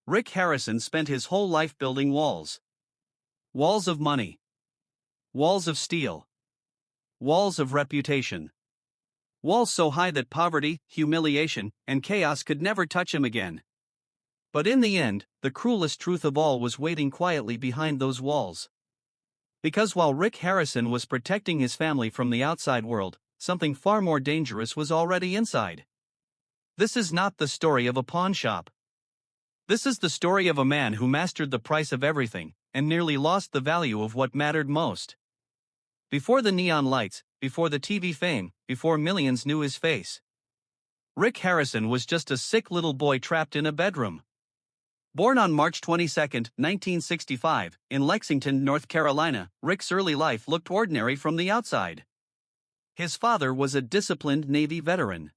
Rick Harrison spent his whole life building walls. Walls of money. Walls of steel. Walls of reputation. Walls so high that poverty, humiliation, and chaos could never touch him again. But in the end, the cruelest truth of all was waiting quietly behind those walls. Because while Rick Harrison was protecting his family from the outside world, something far more dangerous was already inside. This is not the story of a pawn shop. This is the story of a man who mastered the price of everything, and nearly lost the value of what mattered most. Before the neon lights, before the TV fame, before millions knew his face, Rick Harrison was just a sick little boy trapped in a bedroom. Born on March 22, 1965, in Lexington, North Carolina, Rick's early life looked ordinary from the outside. His father was a disciplined Navy veteran.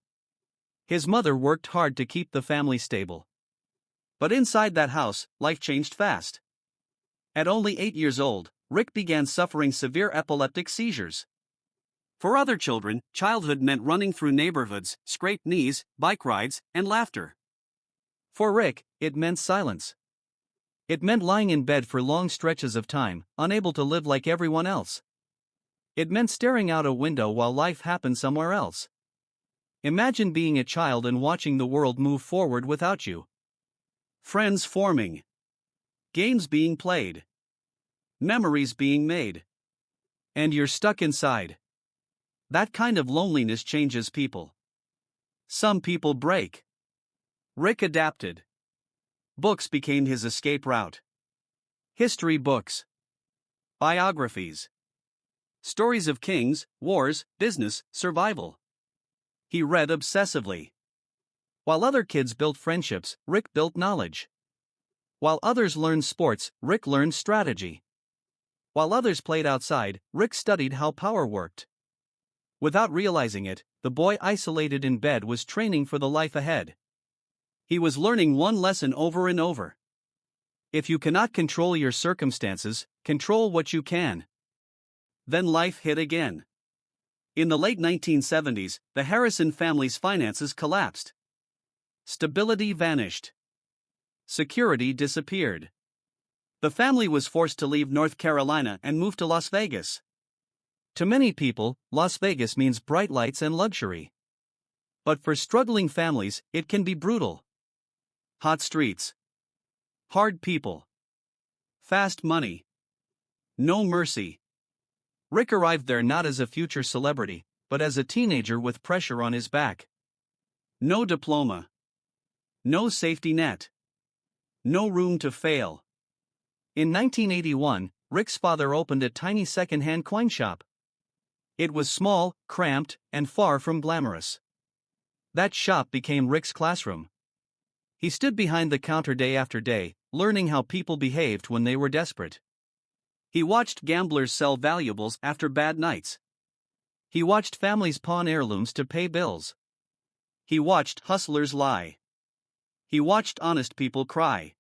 His mother worked hard to keep the family stable. But inside that house, life changed fast. At only 8 years old, Rick began suffering severe epileptic seizures. For other children, childhood meant running through neighborhoods, scraped knees, bike rides, and laughter. For Rick, it meant silence. It meant lying in bed for long stretches of time, unable to live like everyone else. It meant staring out a window while life happened somewhere else. Imagine being a child and watching the world move forward without you. Friends forming. Games being played. Memories being made. And you're stuck inside. That kind of loneliness changes people. Some people break. Rick adapted. Books became his escape route. History books. Biographies. Stories of kings, wars, business, survival. He read obsessively. While other kids built friendships, Rick built knowledge. While others learned sports, Rick learned strategy. While others played outside, Rick studied how power worked. Without realizing it, the boy isolated in bed was training for the life ahead. He was learning one lesson over and over. If you cannot control your circumstances, control what you can. Then life hit again. In the late 1970s, the Harrison family's finances collapsed. Stability vanished. Security disappeared. The family was forced to leave North Carolina and move to Las Vegas. To many people, Las Vegas means bright lights and luxury. But for struggling families, it can be brutal. Hot streets. Hard people. Fast money. No mercy. Rick arrived there not as a future celebrity, but as a teenager with pressure on his back. No diploma. No safety net. No room to fail. In 1981, Rick's father opened a tiny second-hand coin shop. It was small, cramped, and far from glamorous. That shop became Rick's classroom. He stood behind the counter day after day, learning how people behaved when they were desperate. He watched gamblers sell valuables after bad nights. He watched families pawn heirlooms to pay bills. He watched hustlers lie. He watched honest people cry.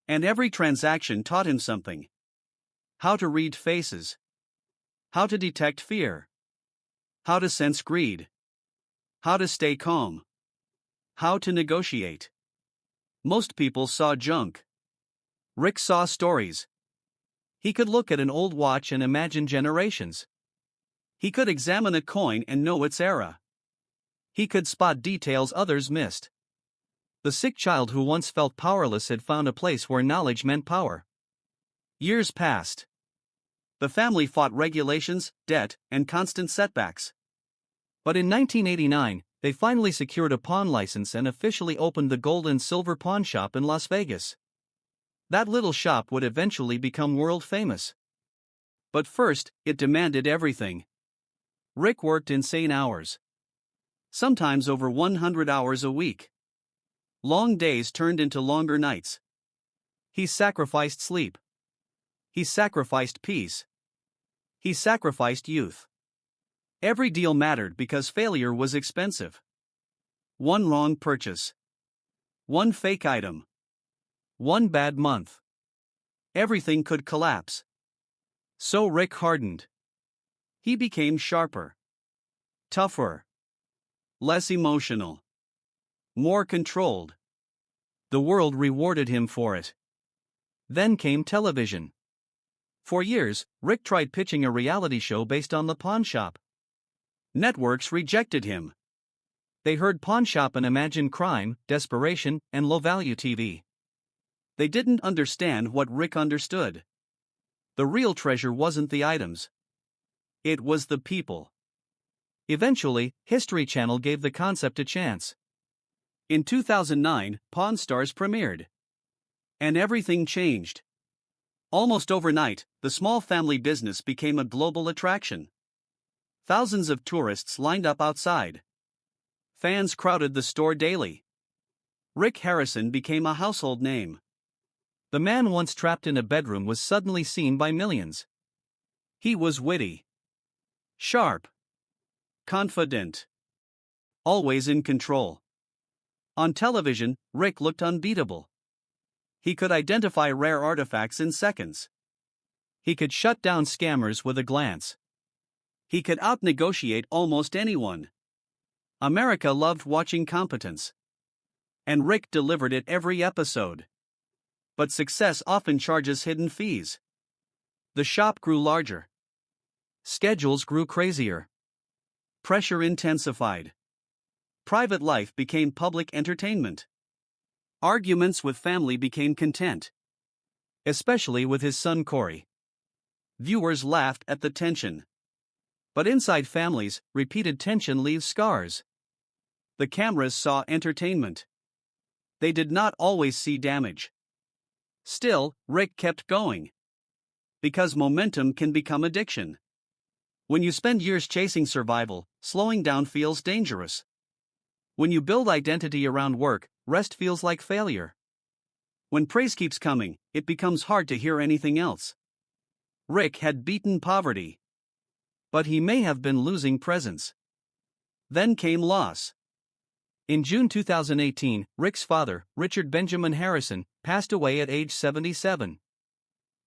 And every transaction taught him something. How to read faces. How to detect fear. How to sense greed. How to stay calm. How to negotiate. Most people saw junk. Rick saw stories. He could look at an old watch and imagine generations. He could examine a coin and know its era. He could spot details others missed. The sick child who once felt powerless had found a place where knowledge meant power. Years passed. The family fought regulations, debt, and constant setbacks. But in 1989, they finally secured a pawn license and officially opened the Gold and Silver Pawn Shop in Las Vegas. That little shop would eventually become world famous. But first, it demanded everything. Rick worked insane hours. Sometimes over 100 hours a week. Long days turned into longer nights. He sacrificed sleep. He sacrificed peace. He sacrificed youth. Every deal mattered because failure was expensive. One wrong purchase. One fake item. One bad month. Everything could collapse. So Rick hardened. He became sharper. Tougher. Less emotional. More controlled. The world rewarded him for it. Then came television. For years, Rick tried pitching a reality show based on the pawn shop. Networks rejected him. They heard pawn shop and imagined crime, desperation, and low-value TV. They didn't understand what Rick understood. The real treasure wasn't the items. It was the people. Eventually, History Channel gave the concept a chance. In 2009, Pawn Stars premiered. And everything changed. Almost overnight, the small family business became a global attraction. Thousands of tourists lined up outside. Fans crowded the store daily. Rick Harrison became a household name. The man once trapped in a bedroom was suddenly seen by millions. He was witty, sharp, confident, always in control. On television, Rick looked unbeatable. He could identify rare artifacts in seconds. He could shut down scammers with a glance. He could out-negotiate almost anyone. America loved watching competence. And Rick delivered it every episode. But success often charges hidden fees. The shop grew larger. Schedules grew crazier. Pressure intensified. Private life became public entertainment. Arguments with family became content. Especially with his son Corey. Viewers laughed at the tension. But inside families, repeated tension leaves scars. The cameras saw entertainment. They did not always see damage. Still, Rick kept going. Because momentum can become addiction. When you spend years chasing survival, slowing down feels dangerous. When you build identity around work, rest feels like failure. When praise keeps coming, it becomes hard to hear anything else. Rick had beaten poverty. But he may have been losing presence. Then came loss. In June 2018, Rick's father, Richard Benjamin Harrison, passed away at age 77.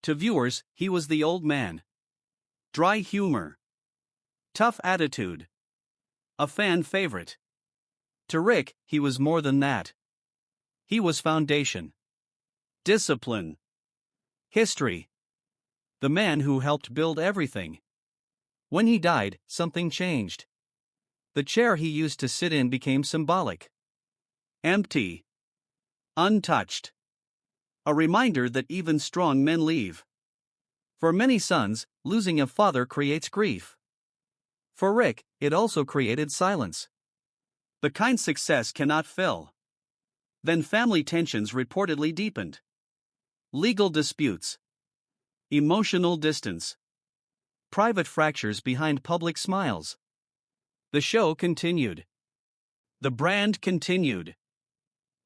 To viewers, he was the old man. Dry humor. Tough attitude. A fan favorite. To Rick, he was more than that. He was foundation. Discipline. History. The man who helped build everything. When he died, something changed. The chair he used to sit in became symbolic. Empty. Untouched. A reminder that even strong men leave. For many sons, losing a father creates grief. For Rick, it also created silence. The kind success cannot fill. Then family tensions reportedly deepened. Legal disputes. Emotional distance. Private fractures behind public smiles. The show continued. The brand continued.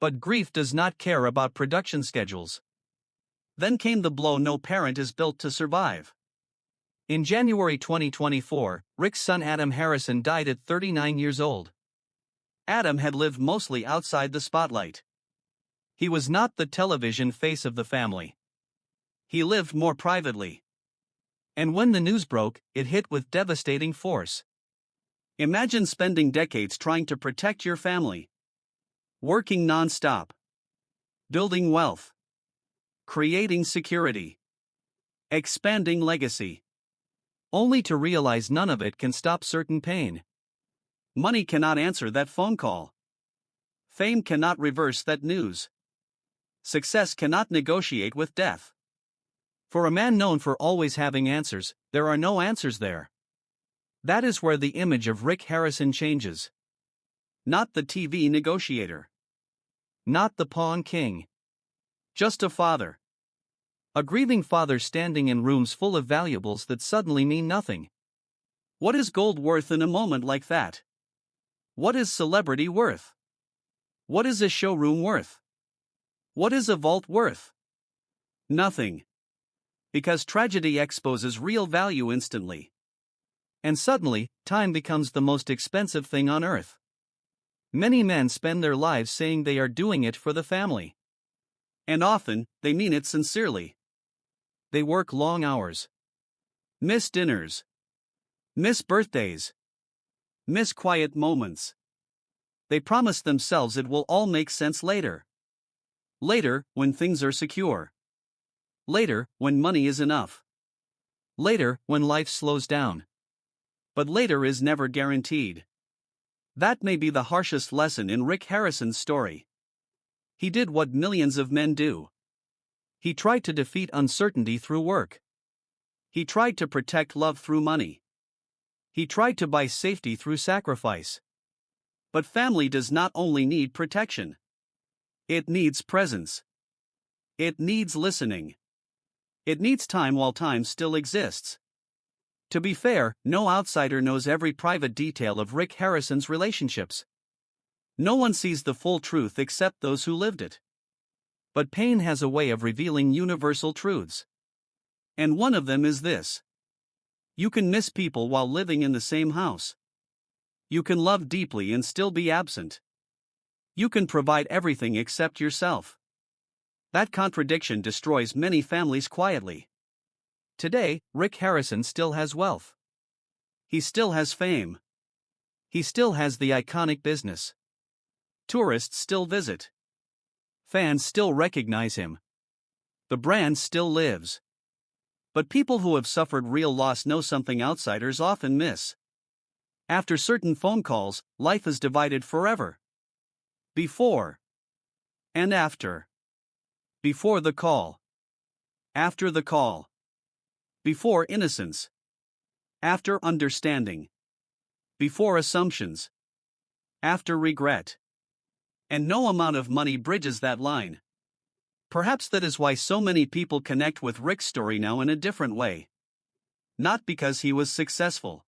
But grief does not care about production schedules. Then came the blow no parent is built to survive. In January 2024, Rick's son Adam Harrison died at 39 years old. Adam had lived mostly outside the spotlight. He was not the television face of the family. He lived more privately. And when the news broke, it hit with devastating force. Imagine spending decades trying to protect your family. Working non-stop. Building wealth. Creating security. Expanding legacy. Only to realize none of it can stop certain pain. Money cannot answer that phone call. Fame cannot reverse that news. Success cannot negotiate with death. For a man known for always having answers, there are no answers there. That is where the image of Rick Harrison changes. Not the TV negotiator. Not the pawn king. Just a father. A grieving father standing in rooms full of valuables that suddenly mean nothing. What is gold worth in a moment like that? What is celebrity worth? What is a showroom worth? What is a vault worth? Nothing. Because tragedy exposes real value instantly. And suddenly, time becomes the most expensive thing on earth. Many men spend their lives saying they are doing it for the family. And often, they mean it sincerely. They work long hours. Miss dinners. Miss birthdays. Miss quiet moments. They promise themselves it will all make sense later. Later, when things are secure. Later, when money is enough. Later, when life slows down. But later is never guaranteed. That may be the harshest lesson in Rick Harrison's story. He did what millions of men do. He tried to defeat uncertainty through work. He tried to protect love through money. He tried to buy safety through sacrifice. But family does not only need protection. It needs presence. It needs listening. It needs time while time still exists. To be fair, no outsider knows every private detail of Rick Harrison's relationships. No one sees the full truth except those who lived it. But pain has a way of revealing universal truths. And one of them is this: you can miss people while living in the same house. You can love deeply and still be absent. You can provide everything except yourself. That contradiction destroys many families quietly. Today, Rick Harrison still has wealth. He still has fame. He still has the iconic business. Tourists still visit. Fans still recognize him. The brand still lives. But people who have suffered real loss know something outsiders often miss. After certain phone calls, life is divided forever. Before and after. Before the call. After the call. Before innocence. After understanding. Before assumptions. After regret. And no amount of money bridges that line. Perhaps that is why so many people connect with Rick's story now in a different way. Not because he was successful.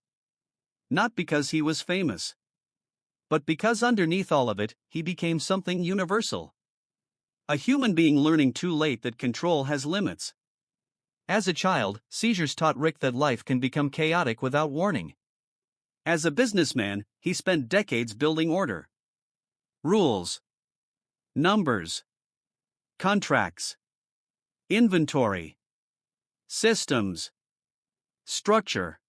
Not because he was famous. But because underneath all of it, he became something universal. A human being learning too late that control has limits. As a child, seizures taught Rick that life can become chaotic without warning. As a businessman, he spent decades building order. Rules. Numbers. Contracts. Inventory. Systems. Structure.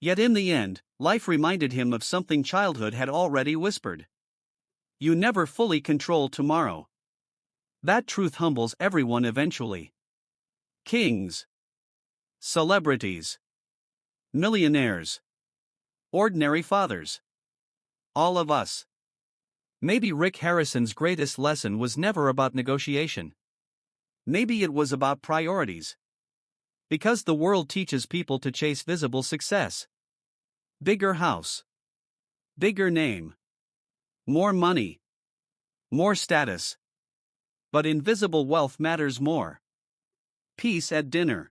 Yet in the end, life reminded him of something childhood had already whispered. You never fully control tomorrow. That truth humbles everyone eventually. Kings. Celebrities. Millionaires. Ordinary fathers. All of us. Maybe Rick Harrison's greatest lesson was never about negotiation. Maybe it was about priorities. Because the world teaches people to chase visible success. Bigger house. Bigger name. More money. More status. But invisible wealth matters more. Peace at dinner.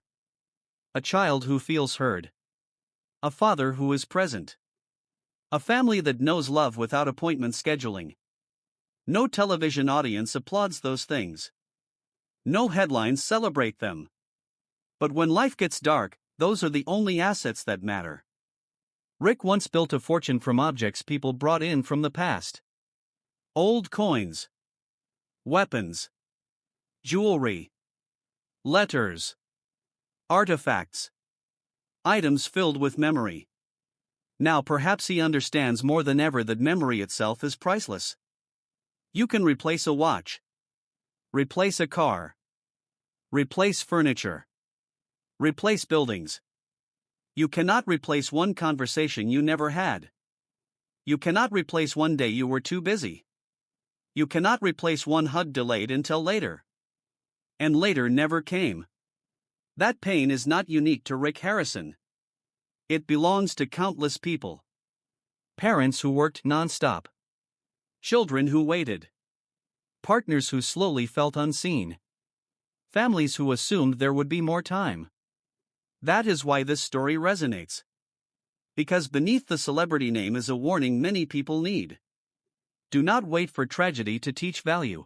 A child who feels heard. A father who is present. A family that knows love without appointment scheduling. No television audience applauds those things. No headlines celebrate them. But when life gets dark, those are the only assets that matter. Rick once built a fortune from objects people brought in from the past. Old coins. Weapons. Jewelry. Letters. Artifacts. Items filled with memory. Now perhaps he understands more than ever that memory itself is priceless. You can replace a watch. Replace a car. Replace furniture. Replace buildings. You cannot replace one conversation you never had. You cannot replace one day you were too busy. You cannot replace one hug delayed until later. And later never came. That pain is not unique to Rick Harrison. It belongs to countless people. Parents who worked non-stop. Children who waited. Partners who slowly felt unseen. Families who assumed there would be more time. That is why this story resonates. Because beneath the celebrity name is a warning many people need. Do not wait for tragedy to teach value.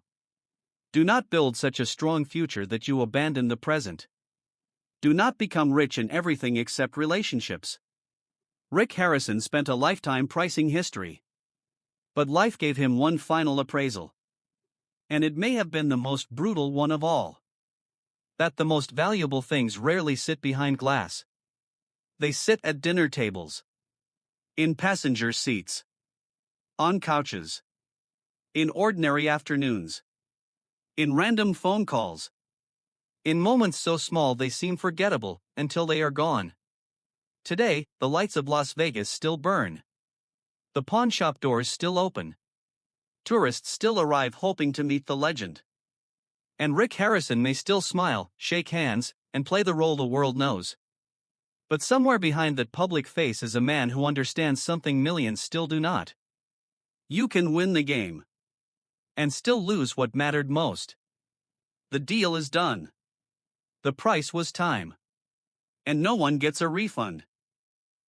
Do not build such a strong future that you abandon the present. Do not become rich in everything except relationships. Rick Harrison spent a lifetime pricing history. But life gave him one final appraisal. And it may have been the most brutal one of all. That the most valuable things rarely sit behind glass. They sit at dinner tables. In passenger seats. On couches. In ordinary afternoons. In random phone calls. In moments so small they seem forgettable until they are gone. Today, the lights of Las Vegas still burn. The pawnshop doors still open. Tourists still arrive hoping to meet the legend. And Rick Harrison may still smile, shake hands, and play the role the world knows. But somewhere behind that public face is a man who understands something millions still do not. You can win the game and still lose what mattered most. The deal is done. The price was time. And no one gets a refund.